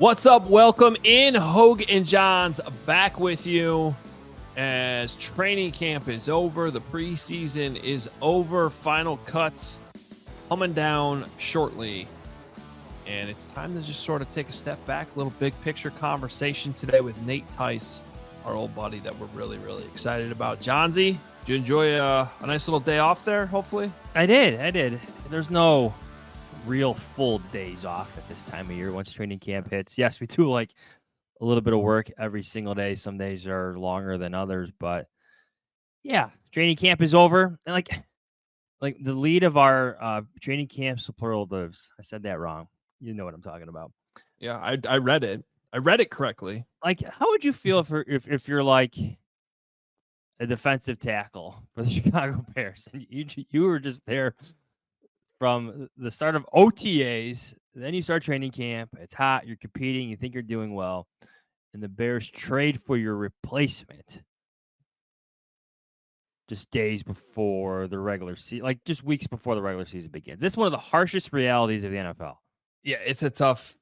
What's up? Welcome in. Hoge Jahns back with you as training camp is over. The preseason is over. Final cuts coming down shortly. And it's time to just sort of take a step back, a little big picture conversation today with Nate Tice, our old buddy that we're really, really excited about. Johnsy, did you enjoy a nice little day off there, hopefully? I did. There's no real full days off at this time of year once training camp hits. Yes, we do like a little bit of work every single day. Some days are longer than others, but yeah, training camp is over. And like the lead of our training camp superlatives. I said that wrong. You know what I'm talking about. Yeah, I read it. I read it correctly. Like, how would you feel if you're like a defensive tackle for the Chicago Bears and you were just there from the start of OTAs, then you start training camp. It's hot. You're competing. You think you're doing well. And the Bears trade for your replacement just days before the regular season, like just weeks before the regular season begins. This is one of the harshest realities of the NFL. Yeah, it's a tough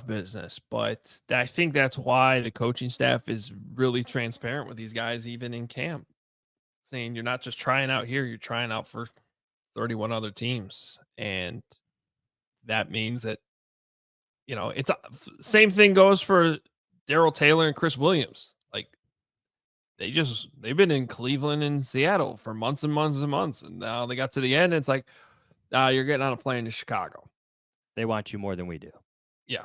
business, but I think that's why the coaching staff is really transparent with these guys, even in camp, saying you're not just trying out here, you're trying out for 31 other teams. And that means that, it's same thing goes for Darrell Taylor and Chris Williams. Like they've been in Cleveland and Seattle for months and months and months. And now they got to the end. And it's like, you're getting on a plane to Chicago. They want you more than we do. Yeah.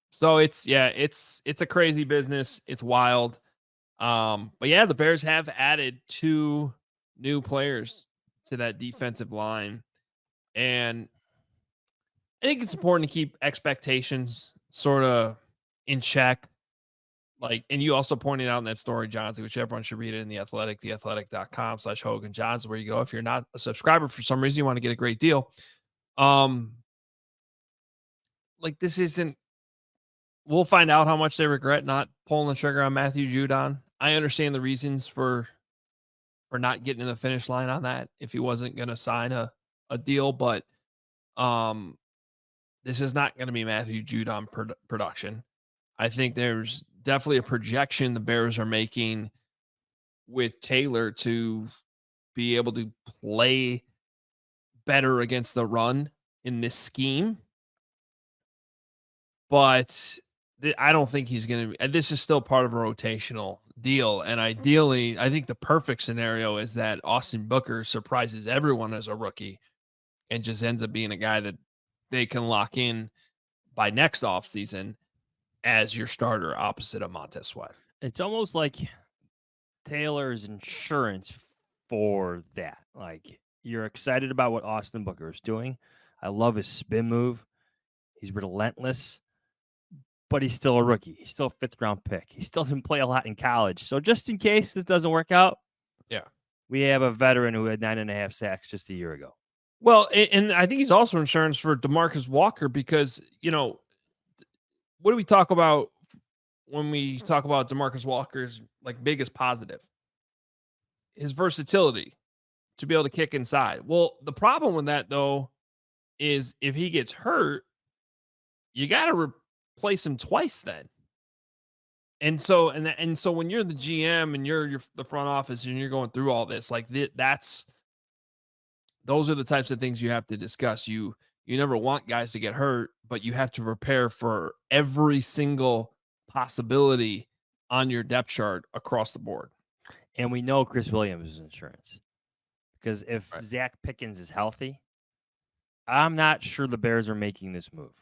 So it's a crazy business. It's wild. But yeah, the Bears have added 2 new players to that defensive line. And I think it's important to keep expectations sort of in check. Like, and you also pointed out in that story, Johnsy, which everyone should read it in The Athletic, theathletic.com/Hoge Jahns, where you go, if you're not a subscriber for some reason, you want to get a great deal. Like this isn't, we'll find out how much they regret not pulling the trigger on Matthew Judon. I understand the reasons for not getting to the finish line on that if he wasn't going to sign a deal, but this is not going to be Matthew Judon production. I think there's definitely a projection the Bears are making with Taylor to be able to play better against the run in this scheme. But I don't think he's going to be. This is still part of a rotational deal. And ideally, I think the perfect scenario is that Austin Booker surprises everyone as a rookie and just ends up being a guy that they can lock in by next offseason as your starter opposite of Montez Sweat. It's almost like Taylor's insurance for that. Like, you're excited about what Austin Booker is doing. I love his spin move. He's relentless, but he's still a rookie. He's still a 5th round pick. He still didn't play a lot in college. So just in case this doesn't work out, yeah, we have a veteran who had 9.5 sacks just a year ago. Well, and I think he's also insurance for DeMarcus Walker because, what do we talk about when we talk about DeMarcus Walker's like biggest positive? His versatility to be able to kick inside. Well, the problem with that though is if he gets hurt, you got to replace him twice then. And so when you're the GM and you're the front office and you're going through all this, like those are the types of things you have to discuss. You never want guys to get hurt, but you have to prepare for every single possibility on your depth chart across the board. And we know Chris Williams is insurance because if Zach Pickens is healthy, I'm not sure the Bears are making this move.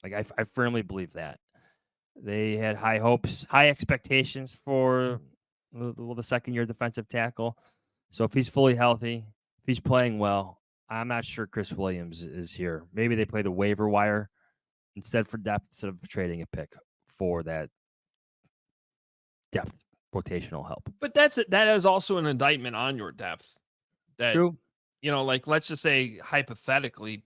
Like, I firmly believe that. They had high hopes, high expectations for the second-year defensive tackle. So if he's fully healthy, if he's playing well, I'm not sure Chris Williams is here. Maybe they play the waiver wire instead of trading a pick for that depth rotational help. But that is also an indictment on your depth. That, true. Like let's just say hypothetically,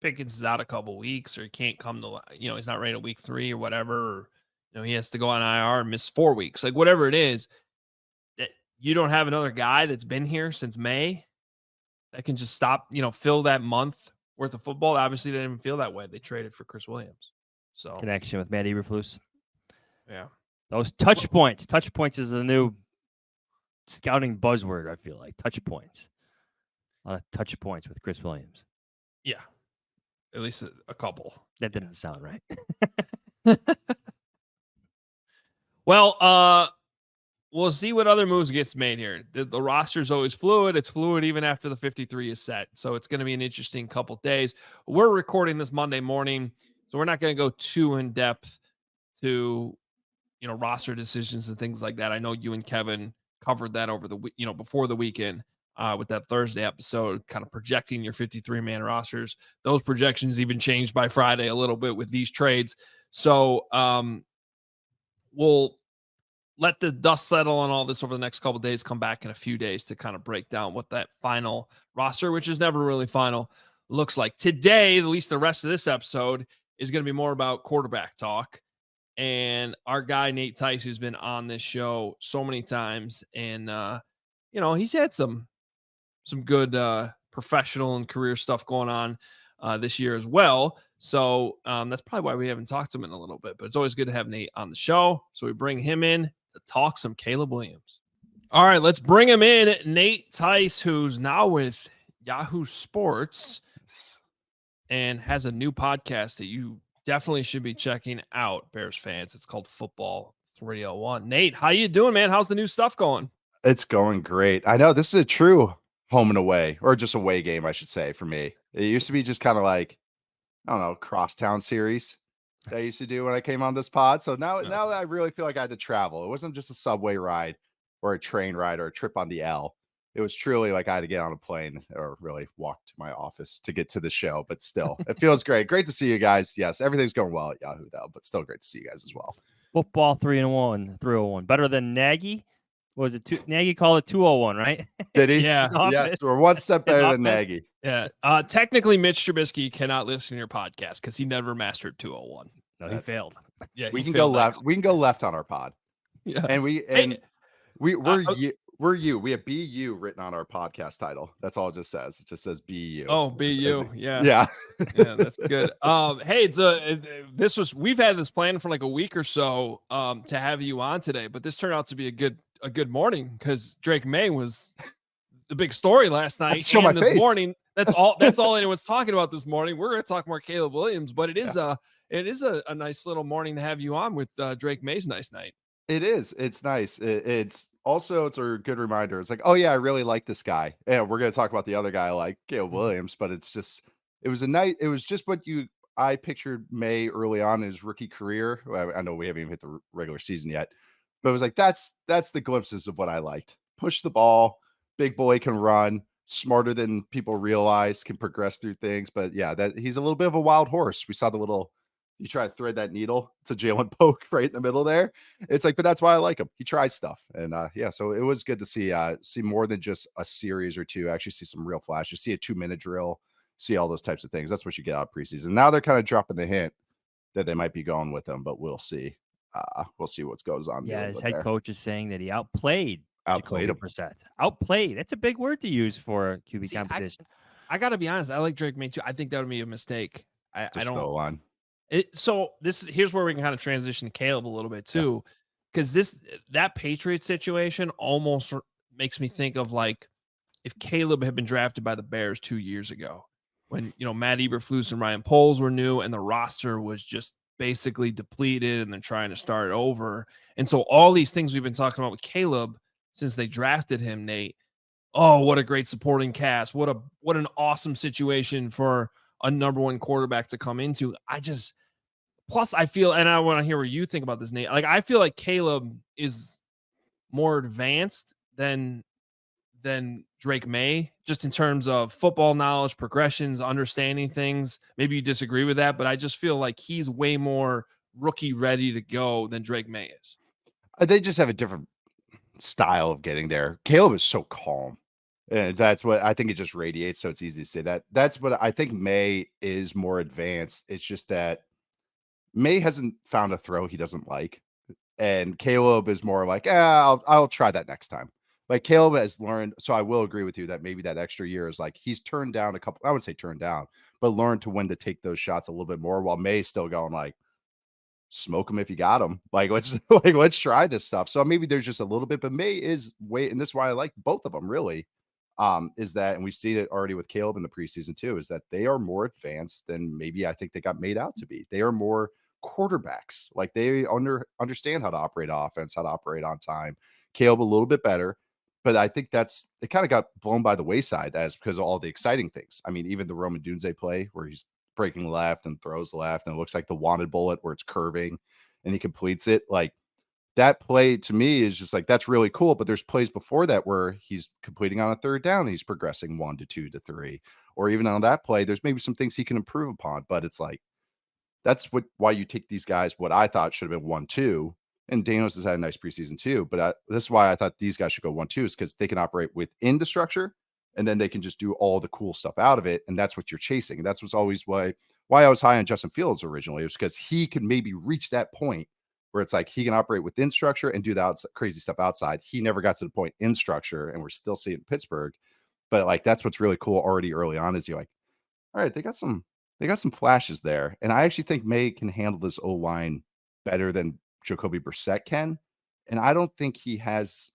Pickens is out a couple weeks, or he can't come to, he's not ready to week 3 or whatever, or, he has to go on IR and miss 4 weeks, like whatever it is, that you don't have another guy that's been here since May that can just stop, fill that month worth of football. Obviously, they didn't even feel that way. They traded for Chris Williams. So connection with Matt Eberflus. yeah, Those touch points. Touch points is the new scouting buzzword. I feel like touch points. A lot of touch points with Chris Williams. yeah, at least a couple. That didn't sound right. Well, we'll see what other moves gets made here. The roster's always fluid. It's fluid even after the 53 is set. So it's going to be an interesting couple days. We're recording this Monday morning, so we're not going to go too in depth to, roster decisions and things like that. I know you and Kevin covered that over the before the weekend with that Thursday episode, kind of projecting your 53-man rosters. Those projections even changed by Friday a little bit with these trades. So we'll let the dust settle on all this over the next couple of days, come back in a few days to kind of break down what that final roster, which is never really final, looks like. Today, at least the rest of this episode, is going to be more about quarterback talk. And our guy, Nate Tice, who's been on this show so many times. And, he's had some good professional and career stuff going on this year as well. So that's probably why we haven't talked to him in a little bit. But it's always good to have Nate on the show. So we bring him in to talk some Caleb Williams. All right, let's bring him in. Nate Tice, who's now with Yahoo Sports and has a new podcast that you definitely should be checking out, Bears fans. It's called Football 301. Nate, how you doing, man? How's the new stuff going? It's going great. I know this is a true home and away, or just away game, I should say, for me. It used to be just kind of like, I don't know, crosstown series that I used to do when I came on this pod. So now that I really feel like I had to travel. It wasn't just a subway ride or a train ride or a trip on the L. It was truly like I had to get on a plane or really walk to my office to get to the show. But still, it feels great. Great to see you guys. Yes, everything's going well at Yahoo, though, but still great to see you guys as well. Football 301. Better than Nagy? What was it? Nagy called it 201, right? Did he? Yeah. Yes, we're one step better than Nagy. Yeah. Technically, Mitch Trubisky cannot listen to your podcast because he never mastered 201. No, he failed. Yeah, we can go left. We can go left on our pod. Yeah, and we're you. We have BU written on our podcast title. That's all it just says. It just says BU. Oh, BU. Yeah. Yeah. Yeah, that's good. Hey, we've had this plan for like a week or so to have you on today, but this turned out to be a good morning because Drake May was the big story last night. Show and my this face. morning, that's all anyone's talking about this morning. We're going to talk more Caleb Williams, but it is a nice little morning to have you on with Drake May's nice night. It is. It's nice. It's also, it's a good reminder. It's like, oh yeah, I really like this guy. And we're going to talk about the other guy, like Caleb Williams, but it was just what I pictured May early on in his rookie career. I know we haven't even hit the regular season yet, but it was like, that's the glimpses of what I liked. Push the ball, big boy, can run, smarter than people realize, can progress through things. But yeah, that he's a little bit of a wild horse. We saw you try to thread that needle to Jalen Poke right in the middle there. It's like, but that's why I like him. He tries stuff. And so it was good to see more than just a series or two, actually see some real flashes, see a 2-minute drill, see all those types of things. That's what you get out of preseason. Now they're kind of dropping the hint that they might be going with him, but we'll see. We'll see what goes on. Yeah, his head coach is saying that he outplayed him. Outplayed. That's a big word to use for a QB competition. I got to be honest. I like Drake May too. I think that would be a mistake. I don't go on. Here's where we can kind of transition to Caleb a little bit too, because that Patriots situation almost makes me think of like if Caleb had been drafted by the Bears 2 years ago, when Matt Eberflus and Ryan Poles were new and the roster was just basically depleted and they're trying to start over, and so all these things we've been talking about with Caleb since they drafted him, Nate. Oh, what a great supporting cast! What an awesome situation for a number one quarterback to come into. Plus I feel, and I want to hear what you think about this, Nate. Like, I feel like Caleb is more advanced than Drake May, just in terms of football knowledge, progressions, understanding things. Maybe you disagree with that, but I just feel like he's way more rookie ready to go than Drake May is. They just have a different style of getting there. Caleb is so calm. And that's what I think it just radiates. So it's easy to say that. That's what I think. May is more advanced. It's just that May hasn't found a throw he doesn't like. And Caleb is more like, I'll try that next time. Like Caleb has learned. So I will agree with you that maybe that extra year is like he's turned down a couple, I would say turned down, but learned to when to take those shots a little bit more, while May's still going like, smoke them if you got them. Like, let's try this stuff. So maybe there's just a little bit, but May is way, and this is why I like both of them really. Is that, and we've seen it already with Caleb in the preseason too, is that they are more advanced than maybe I think they got made out to be. They are more quarterbacks. Like they understand how to operate offense, how to operate on time. Caleb a little bit better, but I think it kind of got blown by the wayside as because of all the exciting things. I mean, even the Roman Dunze play where he's breaking left and throws left, and it looks like the wanted bullet where it's curving and he completes it. Like that play to me is just like, that's really cool. But there's plays before that where he's completing on a third down and he's progressing 1 to 2 to 3, or even on that play, there's maybe some things he can improve upon. But it's like, that's why you take these guys, what I thought should have been 1-2. And Daniels has had a nice preseason too. But this is why I thought these guys should go 1-2, is because they can operate within the structure and then they can just do all the cool stuff out of it. And that's what you're chasing. And that's what's always why I was high on Justin Fields originally, was because he could maybe reach that point where it's like he can operate within structure and do the crazy stuff outside. He never got to the point in structure, and we're still seeing it in Pittsburgh. But like, that's what's really cool already early on, is you're like, all right, they got some flashes there. And I actually think May can handle this O-line better than Jacoby Brissett can. And I don't think he has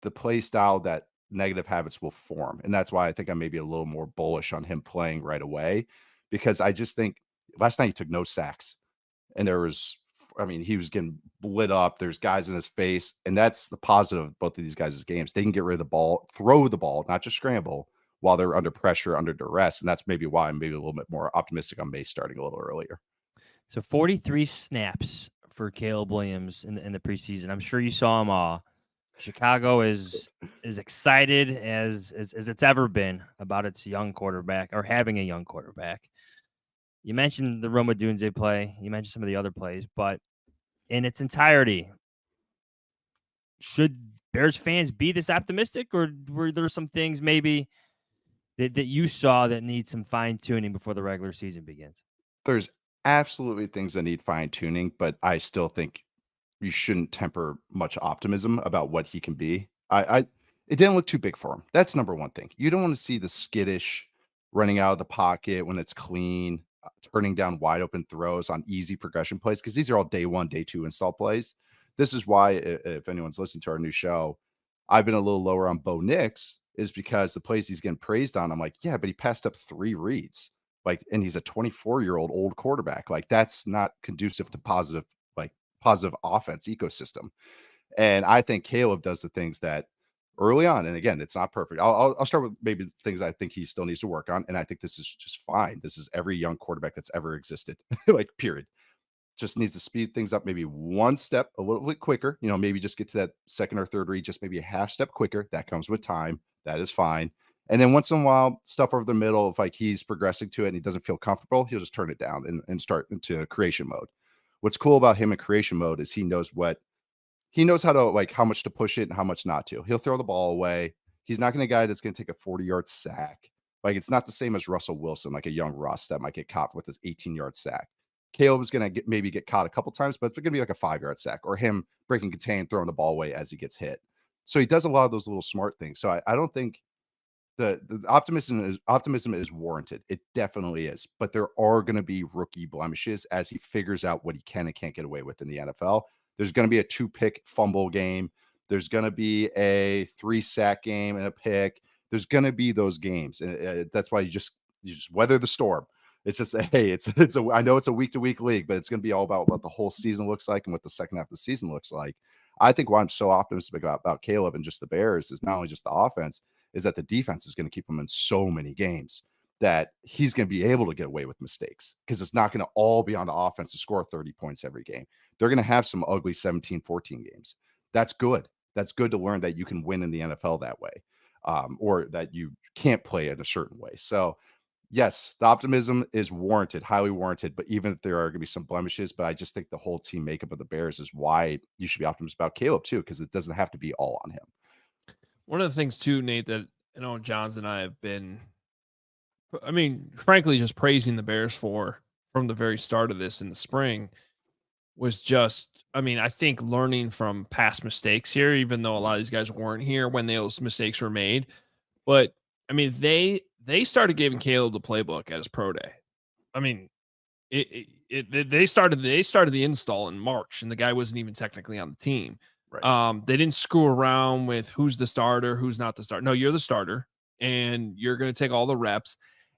the play style that negative habits will form. And that's why I think I'm maybe a little more bullish on him playing right away, because I just think last night he took no sacks, and he was getting lit up. There's guys in his face, and that's the positive of both of these guys' games. They can get rid of the ball, throw the ball, not just scramble, while they're under pressure, under duress. And that's maybe why I'm maybe a little bit more optimistic on May starting a little earlier. So 43 snaps for Caleb Williams in the preseason. I'm sure you saw them all. Chicago is excited as it's ever been about its young quarterback, or having a young quarterback. You mentioned the Roma Dunze play. You mentioned some of the other plays, but in its entirety, should Bears fans be this optimistic, or were there some things maybe that you saw that need some fine-tuning before the regular season begins? There's absolutely things that need fine-tuning, but I still think you shouldn't temper much optimism about what he can be. It didn't look too big for him. That's number one thing. You don't want to see the skittish running out of the pocket when it's clean, turning down wide open throws on easy progression plays, because these are all day 1, day 2 install plays. This is why, if anyone's listened to our new show, I've been a little lower on Bo Nix, is because the plays he's getting praised on, I'm like, yeah, but he passed up 3 reads. Like, and he's a 24-year-old old quarterback. Like, that's not conducive to positive offense ecosystem. And I think Caleb does the things that early on, and again, it's not perfect. I'll start with maybe things I think he still needs to work on. And I think this is just fine. This is every young quarterback that's ever existed, like, period. Just needs to speed things up maybe one step a little bit quicker. Maybe just get to that second or third read just maybe a half step quicker. That comes with time. That is fine. And then once in a while, stuff over the middle, if like he's progressing to it and he doesn't feel comfortable, he'll just turn it down and start into creation mode. What's cool about him in creation mode is he knows how to, like, how much to push it and how much not to. He'll throw the ball away. He's not going to guy that's going to take a 40-yard sack. Like, it's not the same as Russell Wilson, like a young Russ that might get caught with his 18-yard sack. Caleb is going to maybe get caught a couple times, but it's going to be like a 5-yard sack, or him breaking contain, throwing the ball away as he gets hit. So he does a lot of those little smart things. So I don't think the optimism is warranted. It definitely is. But there are going to be rookie blemishes as he figures out what he can and can't get away with in the NFL. There's going to be a 2-pick fumble game. There's going to be a 3-sack game and a pick. There's going to be those games. And that's why you just weather the storm. It's just, hey, I know it's a week-to-week league, but it's going to be all about what the whole season looks like and what the second half of the season looks like. I think why I'm so optimistic about Caleb and just the Bears is not only just the offense, is that the defense is going to keep him in so many games that he's going to be able to get away with mistakes, because it's not going to all be on the offense to score 30 points every game. They're going to have some ugly 17-14 games. That's good. That's good to learn that you can win in the NFL that way, or that you can't play in a certain way. So, yes, the optimism is warranted, highly warranted, but even if there are going to be some blemishes, but I just think the whole team makeup of the Bears is why you should be optimistic about Caleb too, because it doesn't have to be all on him. One of the things too, Nate, that Johns and I have been, frankly, just praising the Bears for from the very start of this in the spring was just, I think learning from past mistakes here, even though a lot of these guys weren't here when those mistakes were made. But they started giving Caleb the playbook at his pro day. they started the install in March, and the guy wasn't even technically on the team. Right. They didn't screw around with who's the starter, who's not the starter. No, you're the starter, and you're going to take all the reps.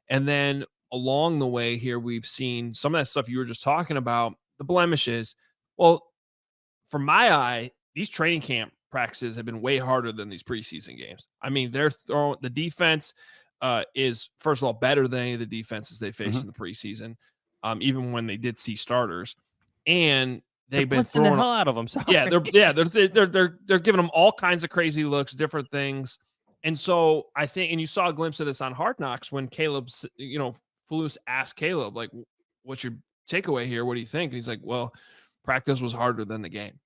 And then along the way here, we've seen some of that stuff you were just talking about, the blemishes. Well, from my eye, these training camp practices have been way harder than these preseason games. I mean, they're throwing the defense is first of all better than any of the defenses they faced in the preseason, even when they did see starters, and they've been blitzing the throwing hell out of them. Sorry. They're giving them all kinds of crazy looks, different things, and so I think, and you saw a glimpse of this on Hard Knocks when Caleb's, Falus asked Caleb, like, "What's your takeaway here? What do you think?" And he's like, "Well, practice was harder than the game."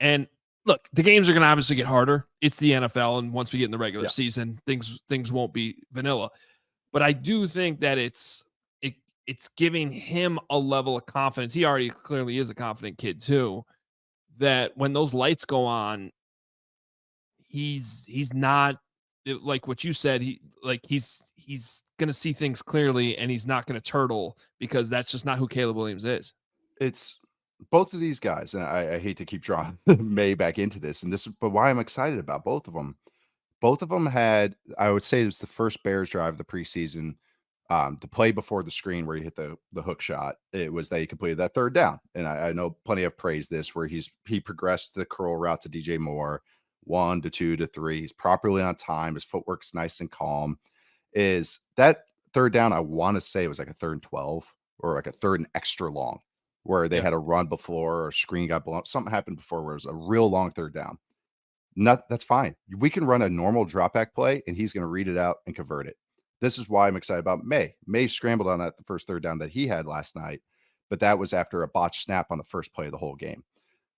And look, the games are going to obviously get harder. It's the NFL, and once we get in the regular season, things won't be vanilla. But I do think that it's giving him a level of confidence. He already clearly is a confident kid too. That when those lights go on, he's not like what you said. He's going to see things clearly, and he's not going to turtle, because that's just not who Caleb Williams is. It's both of these guys, and I hate to keep drawing May back into this, but why I'm excited about both of them. Both of them had, I would say, it was the first Bears drive of the preseason. The play before the screen where he hit the hook shot, it was that he completed that third down. And I know plenty have praised this, where he progressed the curl route to DJ Moore, 1 to 2 to 3. He's properly on time. His footwork's nice and calm. Is that third down? I want to say it was like a 3rd and 12 or like a 3rd and extra long, where they had a run before, or a screen got blown up. Something happened before where it was a real long third down. That's fine. We can run a normal drop back play, and he's going to read it out and convert it. This is why I'm excited about May. May scrambled on that the first third down that he had last night, but that was after a botched snap on the first play of the whole game.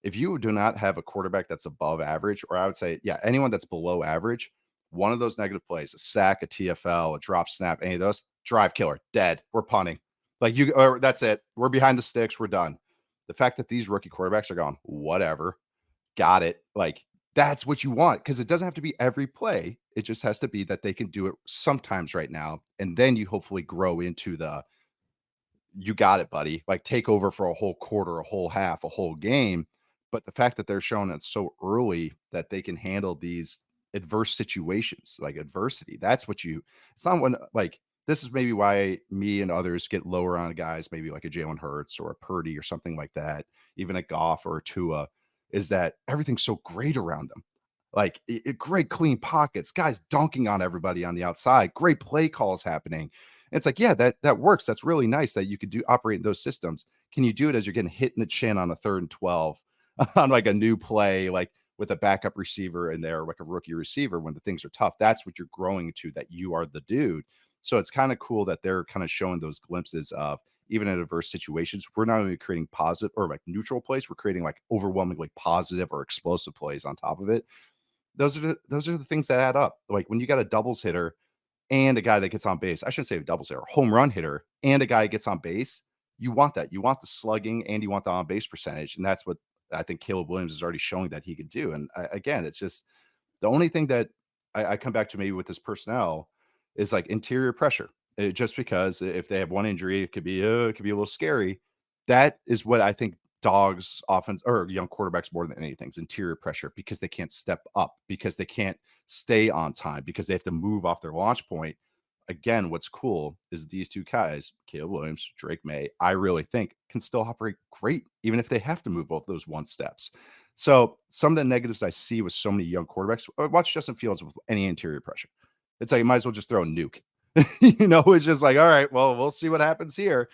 If you do not have a quarterback that's above average, or I would say, anyone that's below average, one of those negative plays, a sack, a TFL, a drop snap, any of those, drive killer, dead. We're punting. Or that's it. We're behind the sticks. We're done. The fact that these rookie quarterbacks are going, whatever, got it. That's what you want, because it doesn't have to be every play. It just has to be that they can do it sometimes right now. And then you hopefully grow into you got it, buddy. Take over for a whole quarter, a whole half, a whole game. But the fact that they're showing it so early that they can handle these adverse situations, like adversity, it's not when, this is maybe why me and others get lower on guys, maybe like a Jalen Hurts or a Purdy or something like that, even a Goff or a Tua, is that everything's so great around them. Great clean pockets, guys dunking on everybody on the outside, great play calls happening. And it's that works. That's really nice that you could operate in those systems. Can you do it as you're getting hit in the chin on a 3rd and 12 on a new play, with a backup receiver in there, like a rookie receiver, when the things are tough? That's what you're growing to, that you are the dude. So it's kind of cool that they're kind of showing those glimpses of, even in adverse situations, we're not only creating positive or neutral plays, we're creating overwhelmingly positive or explosive plays on top of it. Those are the things that add up. When you got a doubles hitter and a guy that gets on base, I shouldn't say a doubles hitter, home run hitter, and a guy gets on base, you want that. You want the slugging, and you want the on base percentage. And that's what I think Caleb Williams is already showing that he can do. And again, it's just the only thing that I come back to maybe with this personnel is interior pressure. Just because if they have one injury, it could be a little scary. That is what I think dogs offense or young quarterbacks more than anything is interior pressure, because they can't step up, because they can't stay on time, because they have to move off their launch point. Again, what's cool is these two guys, Caleb Williams, Drake May, I really think can still operate great, even if they have to move off those 1 steps. So some of the negatives I see with so many young quarterbacks, watch Justin Fields with any interior pressure. It's you might as well just throw a nuke. It's just all right, well, we'll see what happens here,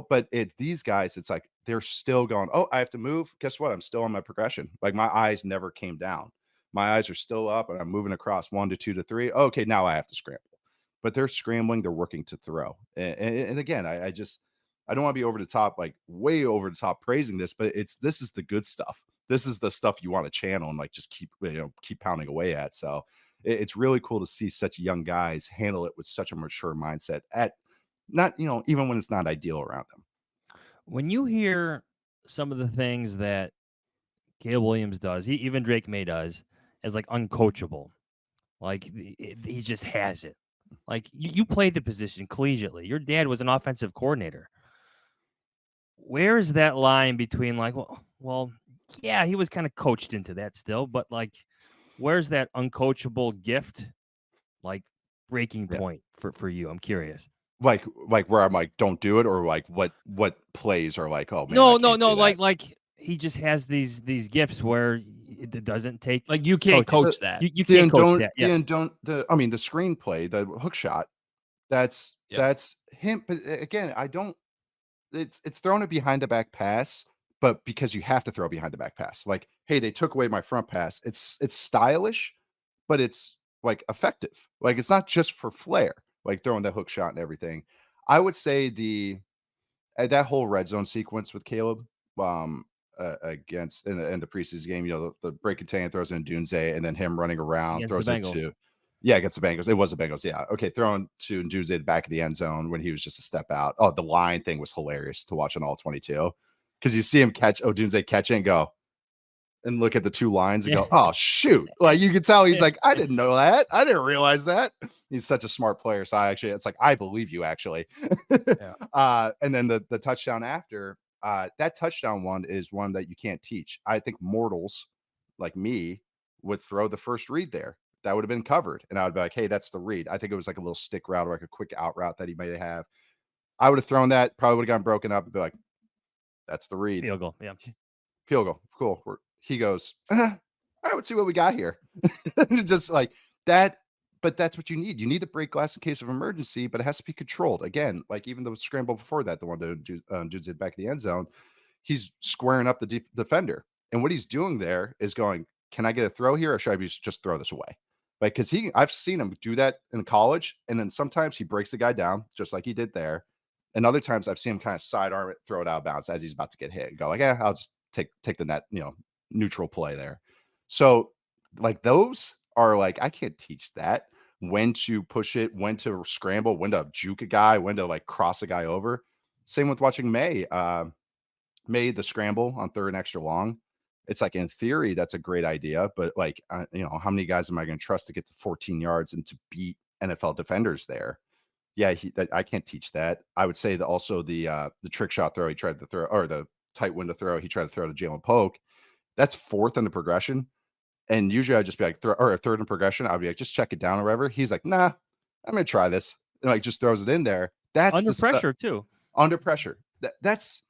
but these guys, it's they're still going, oh, I have to move. Guess what? I'm still on my progression. My eyes never came down. My eyes are still up, and I'm moving across 1 to 2 to 3. Okay, now I have to scramble. But they're scrambling, they're working to throw. And again, I don't want to be over the top, way over the top praising this, but this is the good stuff. This is the stuff you want to channel and just keep pounding away at. So it's really cool to see such young guys handle it with such a mature mindset at not, even when it's not ideal around them. When you hear some of the things that Caleb Williams does, even Drake May does, as uncoachable, he just has it. You played the position collegiately. Your dad was an offensive coordinator. where is that line between like, well, yeah, he was kind of coached into that still, but like, where's that uncoachable gift, like breaking point for you? I'm curious. Like where I'm like, don't do it, or like what plays are like, oh man, No, I can't do that. like he just has these gifts where it doesn't take Like you can't coaching. coach that. You can't coach that. Yes. The screenplay, the hook shot, that's him. But again, I don't. It's throwing it behind the back pass, but because you have to throw behind the back pass. Like, hey, they took away my front pass. It's stylish, but it's like effective. Like it's not just for flair, like throwing the hook shot and everything. I would say that whole red zone sequence with Caleb, against in the preseason game, the break and tank throws in Dunze, and then him running around, Against throws the it Bengals. to against the Bengals. It was the Bengals, yeah. Okay, throwing to Dunze at the back of the end zone when he was just a step out. Oh, the line thing was hilarious to watch on all 22 because you see him catch Dunze catch it and go and look at the two lines and go, oh shoot! Like you can tell he's like, I didn't know that. I didn't realize that. He's such a smart player. So it's like I believe you actually. And then the touchdown after. That touchdown one is one that you can't teach. I think mortals like me would throw the first read there. That would have been covered. And I would be like, hey, that's the read. I think it was like a little stick route or like a quick out route that he might have. I would have thrown that, probably would have gotten broken up and be like, that's the read. Field goal. Yeah. Field goal. Cool. He goes, all right, let's see what we got here. Just like that. But that's what you need. You need to break glass in case of emergency, but it has to be controlled. Again, like even the scramble before that, the one to Jude's back in the end zone, he's squaring up the defender. And what he's doing there is going, can I get a throw here or should I just throw this away? Like, because I've seen him do that in college. And then sometimes he breaks the guy down, just like he did there. And other times I've seen him kind of sidearm it, throw it out of bounds as he's about to get hit and go like, yeah, I'll just take the net, neutral play there. So like those are like, I can't teach that. When to push it, when to scramble, when to juke a guy, when to like cross a guy over. Same with watching May the scramble on third and extra long. It's like in theory, that's a great idea, but like, how many guys am I going to trust to get to 14 yards and to beat NFL defenders there? Yeah, I can't teach that. I would say that also the trick shot throw he tried to throw, or the tight window throw he tried to throw to Jalen Polk. That's fourth in the progression. And usually I'd just be like, or third in progression, I'd be like, just check it down or whatever. He's like, nah, I'm going to try this. And like just throws it in there. That's under pressure too. Under pressure. That's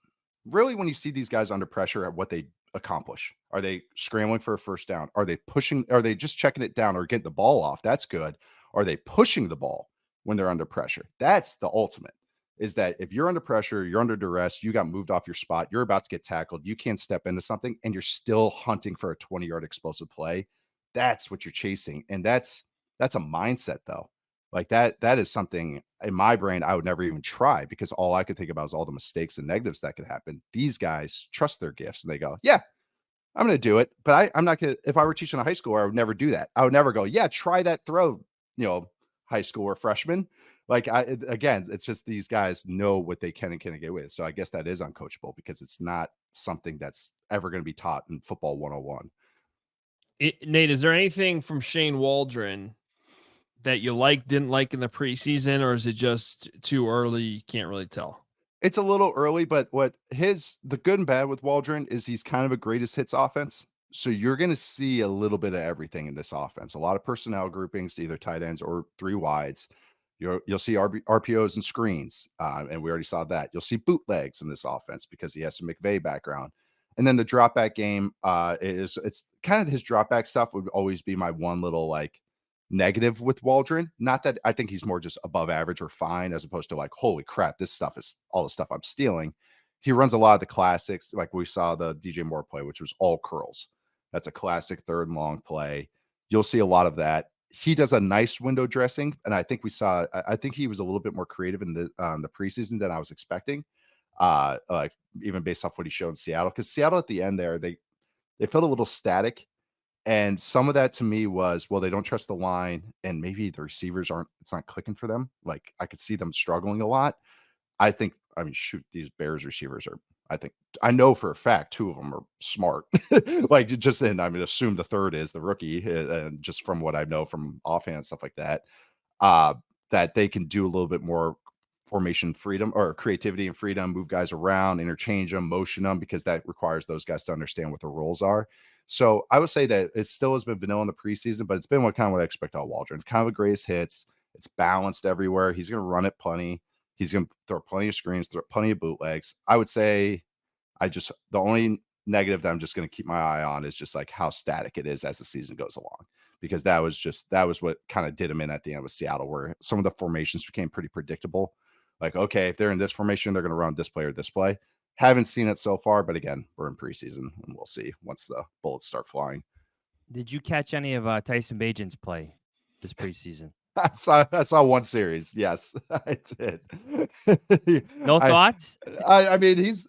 really when you see these guys under pressure at what they accomplish. Are they scrambling for a first down? Are they pushing? Are they just checking it down or getting the ball off? That's good. Are they pushing the ball when they're under pressure? That's the ultimate. Is that if you're under pressure, you're under duress, you got moved off your spot, you're about to get tackled, you can't step into something, and you're still hunting for a 20-yard explosive play. That's what you're chasing. And that's a mindset though. Like that is something in my brain I would never even try because all I could think about is all the mistakes and negatives that could happen. These guys trust their gifts and they go, yeah, I'm going to do it. But I'm not going to, if I were teaching a high schooler, I would never do that. I would never go, yeah, try that throw, high school or freshman. Like again, it's just these guys know what they can and can't get with. So I guess that is uncoachable because it's not something that's ever going to be taught in football 101. Nate, is there anything from Shane Waldren that you didn't like in the preseason, or is it just too early? You can't really tell. It's a little early, but the good and bad with Waldren is he's kind of a greatest hits offense. So you're going to see a little bit of everything in this offense. A lot of personnel groupings to either tight ends or three wides. You'll see RPOs and screens, and we already saw that. You'll see bootlegs in this offense because he has some McVay background. And then the drop back game it's kind of his drop back stuff would always be my one little like negative with Waldren. Not that I think he's more just above average or fine as opposed to like, holy crap, this stuff is all the stuff I'm stealing. He runs a lot of the classics, like we saw the DJ Moore play, which was all curls. That's a classic third and long play. You'll see a lot of that. He does a nice window dressing, and I think he was a little bit more creative in the preseason than I was expecting. Like even based off what he showed in Seattle, because Seattle at the end there, they felt a little static. And some of that to me was, well, they don't trust the line and maybe the receivers it's not clicking for them. Like I could see them struggling a lot. These Bears receivers I know for a fact, two of them are smart. Like assume the third is the rookie. And just from what I know from offhand, stuff like that, that they can do a little bit more formation freedom or creativity and freedom, move guys around, interchange them, motion them, because that requires those guys to understand what their roles are. So I would say that it still has been vanilla in the preseason, but it's been what I expect out of Waldren. It's kind of a greatest hits. It's balanced everywhere. He's going to run it plenty. He's going to throw plenty of screens, throw plenty of bootlegs. I would say the only negative that I'm just going to keep my eye on is just like how static it is as the season goes along, because that was what kind of did him in at the end with Seattle, where some of the formations became pretty predictable. Like, okay, if they're in this formation, they're going to run this play or this play. Haven't seen it so far, but again, we're in preseason and we'll see once the bullets start flying. Did you catch any of Tyson Bagent's play this preseason? I saw one series. Yes, I did. No thoughts? I mean, he's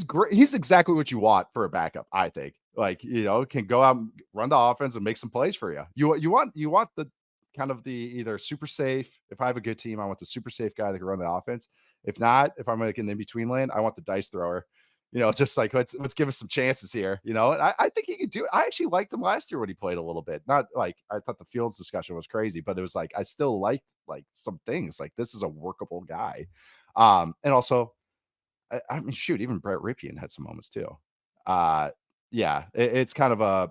great. He's exactly what you want for a backup, I think. Like, can go out and run the offense and make some plays for you. You want the kind of the either super safe. If I have a good team, I want the super safe guy that can run the offense. If not, if I'm like in the in-between lane, I want the dice thrower. Just like let's give us some chances here. And I think he could do it. I actually liked him last year when he played a little bit. Not like I thought the Fields discussion was crazy, but it was like I still liked like some things. Like this is a workable guy. And also, I mean, shoot, even Brett Ripien had some moments too. Yeah, it's kind of a.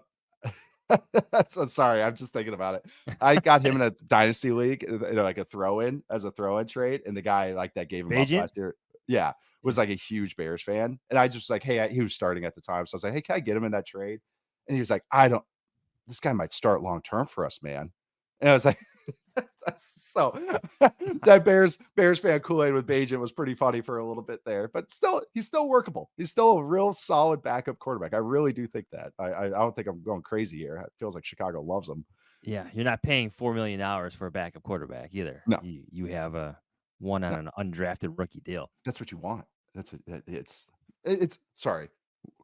Sorry, I'm just thinking about it. I got him in a dynasty league, like a throw-in trade, and the guy like that gave him up last year. Yeah, was like a huge Bears fan, and I just like, hey, he was starting at the time, so I was like, hey, can I get him in that trade? And he was like, this guy might start long term for us, man. And I was like, so that Bears fan Kool-Aid with Bagent was pretty funny for a little bit there, but still, he's still workable. He's still a real solid backup quarterback. I really do think that. I don't think I'm going crazy here. It feels like Chicago loves him. Yeah, you're not paying $4 million for a backup quarterback either. No, you have a one on an undrafted rookie deal. That's what you want. It's sorry.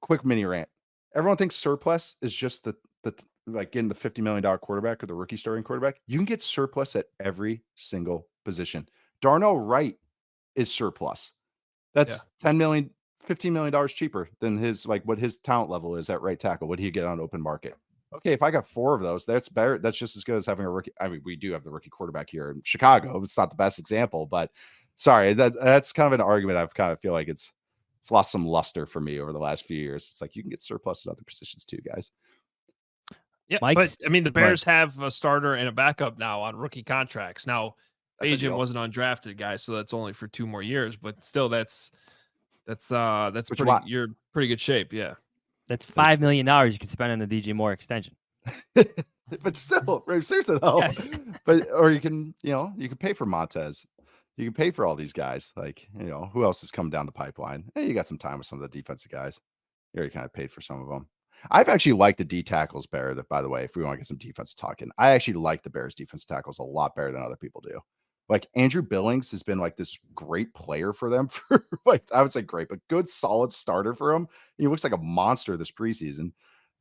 Quick mini rant. Everyone thinks surplus is just the like getting the $50 million quarterback or the rookie starting quarterback. You can get surplus at every single position. Darnell Wright is surplus. That's $10 million, $15 million cheaper than what his talent level is at right tackle. What do you get on open market? Okay, if I got 4 of those, that's better. That's just as good as having a rookie. I mean, we do have the rookie quarterback here in Chicago. It's not the best example, but sorry, that's kind of an argument. I've kind of feel like it's lost some luster for me over the last few years. It's like you can get surplus at other positions too, guys. Yeah, but I mean, the Bears have a starter and a backup now on rookie contracts. Now, Agent wasn't undrafted, guys, so that's only for 2 more years. But still, that's you're pretty good shape. Yeah, that's $5 million you can spend on the DJ Moore extension. But still, seriously though. Yes. But or you can pay for Montez. You can pay for all these guys. Like, who else is coming down the pipeline? Hey, you got some time with some of the defensive guys. You already kind of paid for some of them. I've actually liked the D tackles better, by the way, if we want to get some defense talking. I actually like the Bears defense tackles a lot better than other people do. Like Andrew Billings has been like this great player for them for like, I would say great, but good, solid starter for him. He looks like a monster this preseason.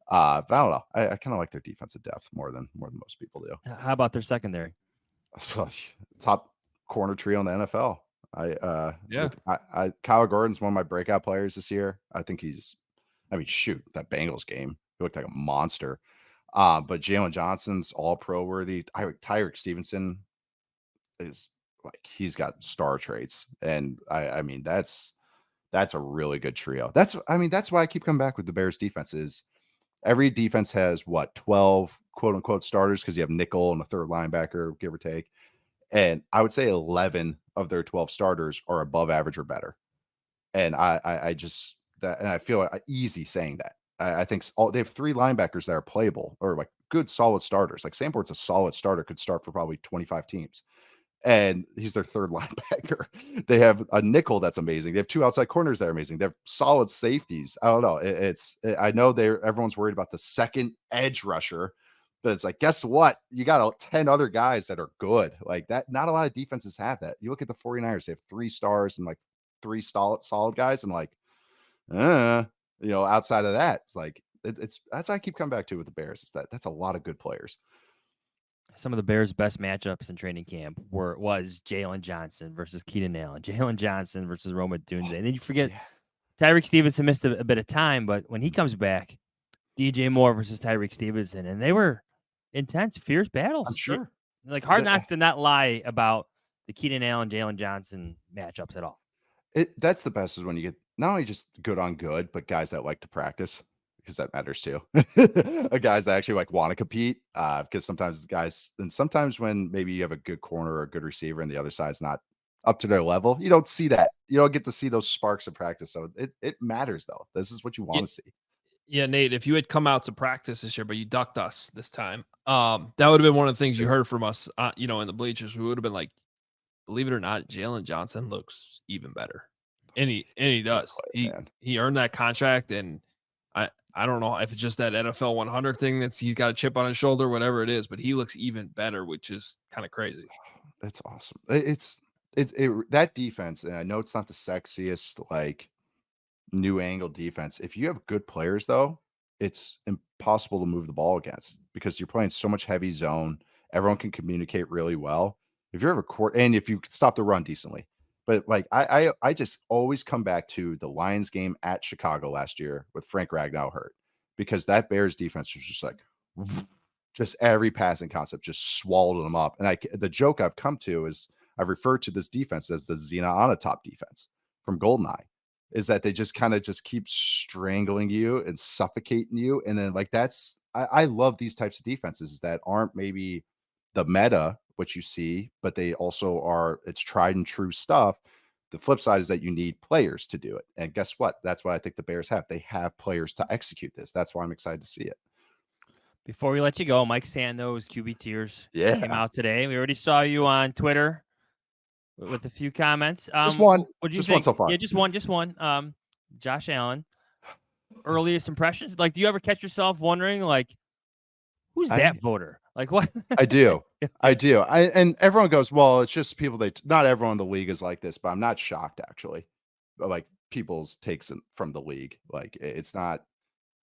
But I don't know. I kind of like their defensive depth more than most people do. How about their secondary? Top corner trio in the NFL. Kyle Gordon's one of my breakout players this year. I think shoot, that Bengals game, he looked like a monster. But Jalen Johnson's all pro worthy. Tyreek Stevenson is like, he's got star traits. And I mean, that's a really good trio. That's why I keep coming back with the Bears defense is every defense has 12 quote unquote starters, because you have nickel and a third linebacker, give or take. And I would say 11 of their 12 starters are above average or better. And I feel easy saying that. I think they have 3 linebackers that are playable or like good, solid starters. Like Sanford's a solid starter, could start for probably 25 teams. And he's their third linebacker. They have a nickel that's amazing. They have 2 outside corners that are amazing. They have solid safeties. I don't know. I know everyone's worried about the second edge rusher, but it's like, guess what? You got 10 other guys that are good like that. Not a lot of defenses have that. You look at the 49ers, they have 3 stars and like 3 solid guys. And like, outside of that, it's like, that's what I keep coming back to with the Bears. Is that's a lot of good players. Some of the Bears' best matchups in training camp was Jalen Johnson versus Keenan Allen, Jalen Johnson versus Roma Dunze. And then you forget Tyreek Stevenson missed a bit of time, but when he comes back, DJ Moore versus Tyreek Stevenson, and they were intense, fierce battles. I'm sure. Like Hard Knocks did not lie about the Keenan Allen, Jalen Johnson matchups at all. That's the best is when you get not only just good on good, but guys that like to practice because that matters too. Guys that actually like want to compete because sometimes the guys and sometimes when maybe you have a good corner or a good receiver and the other side's not up to their level, you don't see that. You don't get to see those sparks of practice. So it matters though. This is what you want to see. Yeah, Nate, if you had come out to practice this year, but you ducked us this time, that would have been one of the things you heard from us, in the bleachers. We would have been like, believe it or not, Jalen Johnson looks even better. And he does. He earned that contract, and I don't know if it's just that NFL 100 thing he's got a chip on his shoulder, whatever it is, but he looks even better, which is kind of crazy. That's awesome. It's that defense, and I know it's not the sexiest like new angle defense. If you have good players, though, it's impossible to move the ball against because you're playing so much heavy zone. Everyone can communicate really well. If you're ever court and if you can stop the run decently, but like I just always come back to the Lions game at Chicago last year with Frank Ragnow hurt because that Bears defense was just like just every passing concept just swallowed them up. And the joke I've come to is I've referred to this defense as the Zena Onatop defense from Goldeneye. Is that they just kind of just keep strangling you and suffocating you. And then like I love these types of defenses that aren't maybe the meta, what you see, but they also are, it's tried and true stuff. The flip side is that you need players to do it. And guess what? That's what I think the Bears have. They have players to execute this. That's why I'm excited to see it. Before we let you go, Mike Sando's QB tiers came Yeah. out today. We already saw you on Twitter with a few comments. Just one. What do you Just think? one so far. Yeah, just one. Josh Allen. Earliest impressions. Like, do you ever catch yourself wondering, like, who's that voter? Like, what? I do. And everyone goes, well, it's just people not everyone in the league is like this, but I'm not shocked actually. But like people's takes from the league. Like it's not.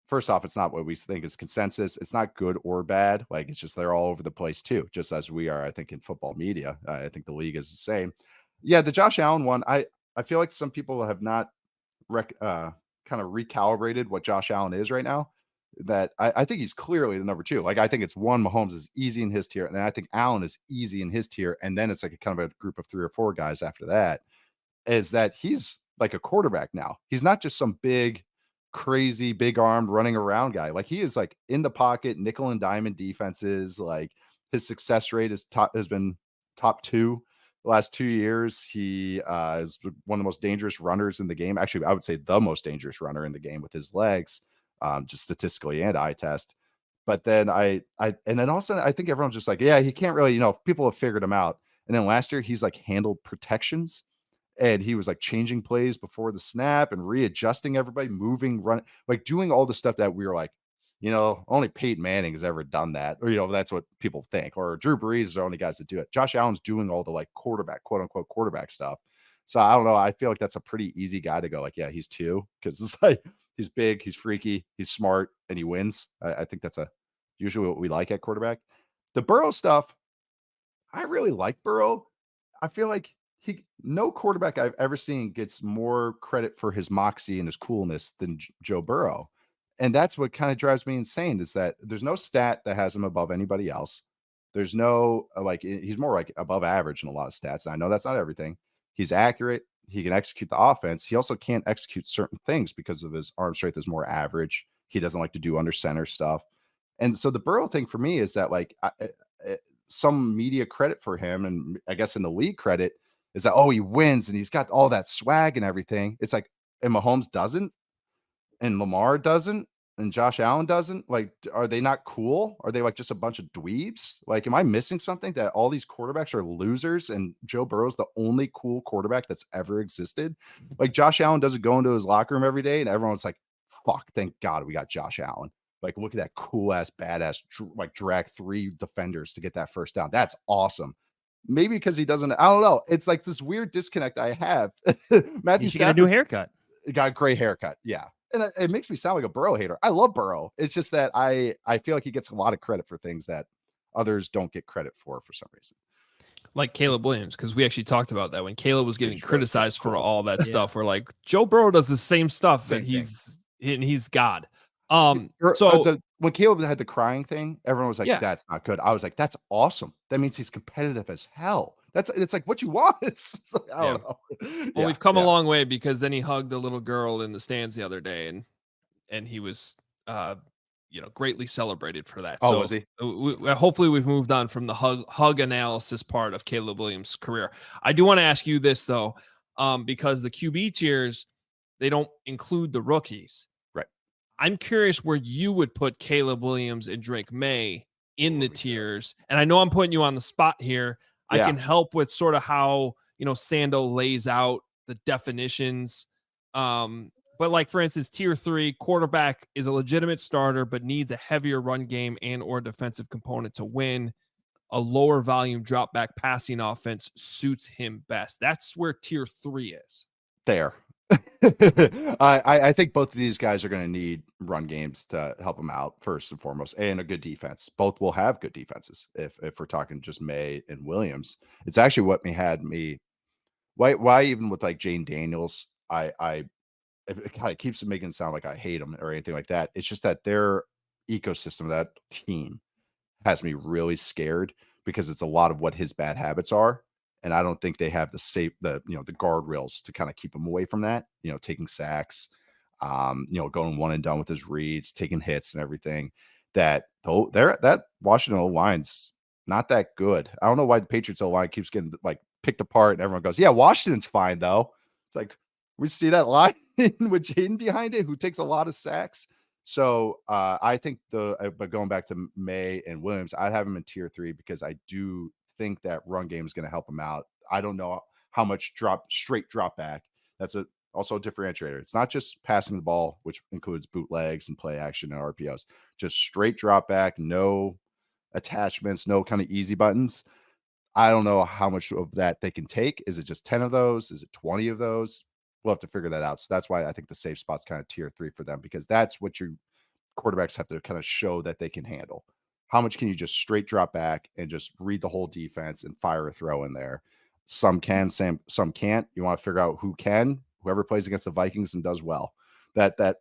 First off, it's not what we think is consensus. It's not good or bad. Like it's just they're all over the place too, just as we are. I think in football media, I think the league is the same. Yeah, the Josh Allen one. I feel like some people have not kind of recalibrated what Josh Allen is right now. That I think he's clearly the number two. Like I think it's one Mahomes is easy in his tier, and then I think Allen is easy in his tier, and then it's like a kind of a group of 3 or 4 guys after that. Is that he's like a quarterback now? He's not just some big crazy big armed running around guy. Like he is like in the pocket, nickel and diamond defenses. Like his success rate has been top 2 the last 2 years. He is one of the most dangerous runners in the game. Actually, I would say the most dangerous runner in the game with his legs, just statistically and eye test. But then and then also I think everyone's just like, yeah, he can't really, people have figured him out. And then last year he's like handled protections. And he was like changing plays before the snap and readjusting everybody, moving, running, like doing all the stuff that we were like, only Peyton Manning has ever done that. Or, that's what people think. Or Drew Brees are the only guys that do it. Josh Allen's doing all the like quarterback, quote unquote, quarterback stuff. So I don't know. I feel like that's a pretty easy guy to go like, yeah, he's 2 because it's like he's big, he's freaky, he's smart, and he wins. I think that's usually what we like at quarterback. The Burrow stuff, I really like Burrow. I feel like no quarterback I've ever seen gets more credit for his moxie and his coolness than Joe Burrow. And that's what kind of drives me insane is that there's no stat that has him above anybody else. There's no he's more like above average in a lot of stats. And I know that's not everything. He's accurate. He can execute the offense. He also can't execute certain things because of his arm strength is more average. He doesn't like to do under center stuff. And so the Burrow thing for me is that like some media credit for him, and I guess in the league credit, is that, he wins and he's got all that swag and everything. It's like, and Mahomes doesn't, and Lamar doesn't, and Josh Allen doesn't. Like, are they not cool? Are they like just a bunch of dweebs? Like, am I missing something that all these quarterbacks are losers and Joe Burrow's the only cool quarterback that's ever existed? Like, Josh Allen doesn't go into his locker room every day and everyone's like, fuck, thank God we got Josh Allen. Like, look at that cool ass, badass, like drag 3 defenders to get that first down. That's awesome. Maybe because he doesn't, I don't know. It's like this weird disconnect I have. Matthew Stafford got a new haircut. Got a great haircut. Yeah. And it makes me sound like a Burrow hater. I love Burrow. It's just that I feel like he gets a lot of credit for things that others don't get credit for some reason. Like Caleb Williams, because we actually talked about that when Caleb was getting criticized for all that stuff. We're like, Joe Burrow does the same stuff that he's God. So when Caleb had the crying thing, everyone was like, that's not good. I was like, that's awesome. That means he's competitive as hell. it's like what you want. It's like, I don't know. Well, we've come a long way because then he hugged a little girl in the stands the other day, and he was greatly celebrated for that. Oh, so was he? Hopefully we've moved on from the hug analysis part of Caleb Williams' career. I do want to ask you this though, because the QB tiers, they don't include the rookies. Right. I'm curious where you would put Caleb Williams and Drake May in the tiers. And I know I'm putting you on the spot here. I can help with sort of how, Sando lays out the definitions. But like, for instance, tier 3 quarterback is a legitimate starter, but needs a heavier run game and or defensive component to win. A lower volume drop back passing offense suits him best. That's where tier 3 is. There. I think both of these guys are going to need run games to help them out first and foremost, and a good defense. Both will have good defenses. If we're talking just May and Williams, it's actually what had me. Why even with like Jane Daniels, it kind of keeps making it sound like I hate them or anything like that. It's just that their ecosystem, that team, has me really scared because it's a lot of what his bad habits are. And I don't think they have the guardrails to kind of keep him away from that, taking sacks, going one and done with his reads, taking hits and everything. That Washington O-line's not that good. I don't know why the Patriots O-line keeps getting like picked apart and everyone goes, yeah, Washington's fine though. It's like, we see that line with Jaden behind it, who takes a lot of sacks. So I think but going back to May and Williams, I'd have him in tier 3 because I do think that run game is going to help him out. I don't know how much straight drop back. That's also a differentiator. It's not just passing the ball, which includes bootlegs and play action and RPOs, just straight drop back, no attachments, no kind of easy buttons. I don't know how much of that they can take. Is it just 10 of those? Is it 20 of those? We'll have to figure that out. So that's why I think the safe spot's kind of tier 3 for them, because that's what your quarterbacks have to kind of show that they can handle. How much can you just straight drop back and just read the whole defense and fire a throw in there? Some can, some can't. You want to figure out who can. Whoever plays against the Vikings and does well. That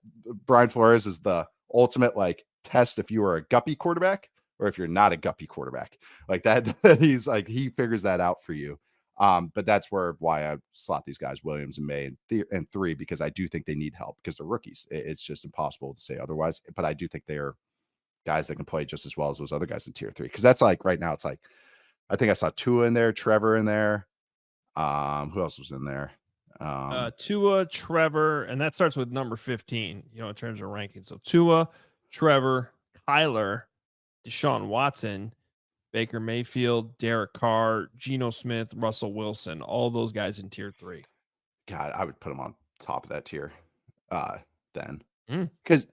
Brian Flores is the ultimate like test if you are a guppy quarterback or if you're not a guppy quarterback. Like that he's like, he figures that out for you. But that's why I slot these guys, Williams and May and 3, because I do think they need help because they're rookies. It's just impossible to say otherwise. But I do think they are guys that can play just as well as those other guys in tier 3. Because that's like right now, it's like I think I saw Tua in there, Trevor in there. Who else was in there? Tua, Trevor, and that starts with number 15, in terms of ranking. So Tua, Trevor, Kyler, Deshaun Watson, Baker Mayfield, Derek Carr, Geno Smith, Russell Wilson, all those guys in tier 3. God, I would put them on top of that tier then. Because,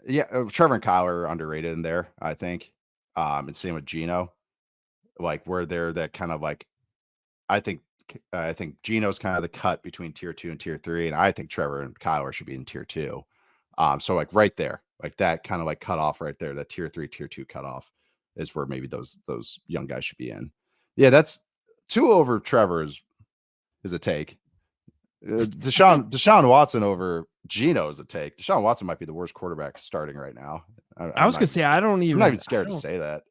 Trevor and Kyler are underrated in there, I think. And same with Geno. Like, where they're that kind of like, I think Geno's kind of the cut between tier 2 and tier 3. And I think Trevor and Kyler should be in tier 2. So, like, right there, like that kind of like cutoff right there, that tier 3, tier 2 cutoff is where maybe those young guys should be in. Yeah, that's 2 over Trevor is a take. Deshaun Watson over Geno is a take. Deshaun Watson might be the worst quarterback starting right now. I was gonna say I'm not even scared to say that.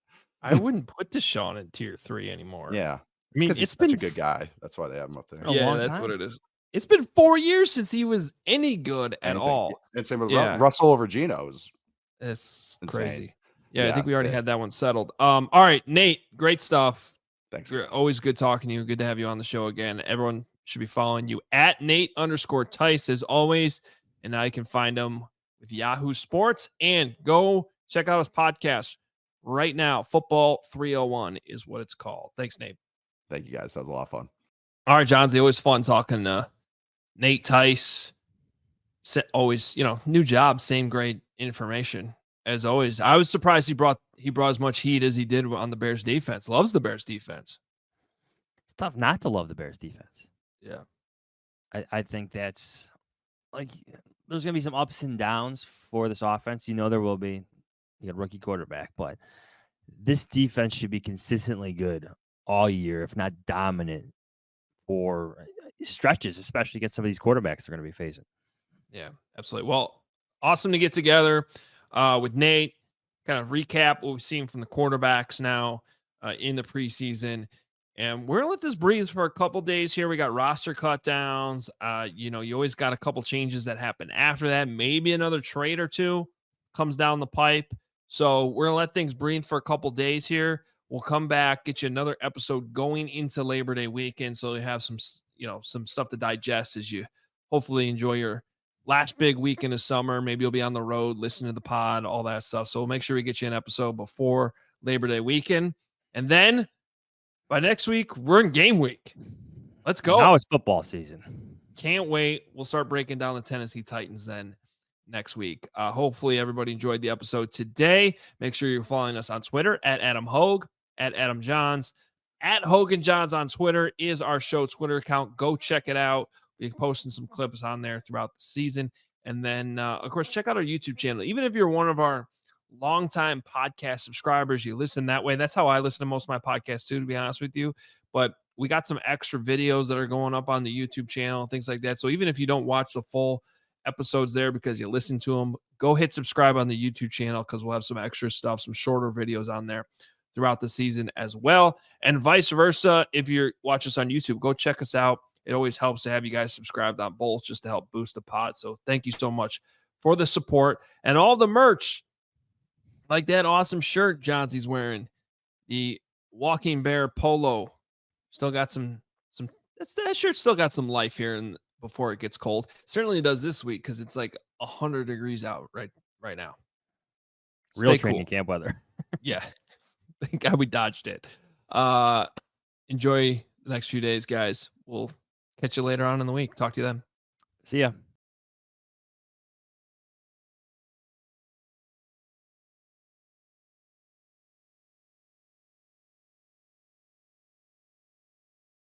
I wouldn't put Deshaun in tier 3 anymore. Yeah, I mean, it's been such a good guy. That's why they have him up there. Yeah, that's what it is. It's been 4 years since he was any good at all. And same with Russell over Geno is it's insane. Crazy. Yeah, I think we already had that one settled. All right, Nate, great stuff. Thanks. Always good talking to you. Good to have you on the show again. Everyone should be following you at Nate_Tice as always. And now you can find him with Yahoo Sports. And go check out his podcast right now. Football 301 is what it's called. Thanks, Nate. Thank you, guys. That was a lot of fun. All right, Johnsy, always fun talking to Nate Tice. Always, new job, same great information. As always, I was surprised he brought as much heat as he did on the Bears defense. Loves the Bears defense. It's tough not to love the Bears defense. Yeah. I think that's like there's going to be some ups and downs for this offense. There will be. You got a rookie quarterback, but this defense should be consistently good all year, if not dominant for stretches, especially against some of these quarterbacks they're going to be facing. Yeah, absolutely. Well, awesome to get together with Nate, kind of recap what we've seen from the quarterbacks now in the preseason. And we're gonna let this breathe for a couple days here. We got roster cut downs. You always got a couple changes that happen after that. Maybe another trade or two comes down the pipe. So we're gonna let things breathe for a couple days here. We'll come back, get you another episode going into Labor Day weekend, so you have some stuff to digest as you hopefully enjoy your last big weekend of summer. Maybe you'll be on the road, listening to the pod, all that stuff. So we'll make sure we get you an episode before Labor Day weekend, and then by next week, we're in game week. Let's go. Now it's football season. Can't wait. We'll start breaking down the Tennessee Titans then next week. Hopefully, everybody enjoyed the episode today. Make sure you're following us on Twitter at Adam Hoge, at Adam Jahns, at Hoge Jahns on Twitter is our show Twitter account. Go check it out. We're posting some clips on there throughout the season. And then, of course, check out our YouTube channel. Even if you're one of our longtime podcast subscribers, you listen that way. That's how I listen to most of my podcasts too, to be honest with you. But we got some extra videos that are going up on the YouTube channel, things like that. So even if you don't watch the full episodes there because you listen to them, go hit subscribe on the YouTube channel because we'll have some extra stuff, some shorter videos on there throughout the season as well. And vice versa, if you watch us on YouTube, go check us out. It always helps to have you guys subscribed on both just to help boost the pod. So thank you so much for the support and all the merch. Like that awesome shirt Johnsy's wearing, the Walking Bear polo, still got some. That shirt still got some life here, and before it gets cold, certainly does this week because it's like 100 degrees out right now. Real Stay training cool. camp weather. Yeah, thank God we dodged it. Enjoy the next few days, guys. We'll catch you later on in the week. Talk to you then. See ya.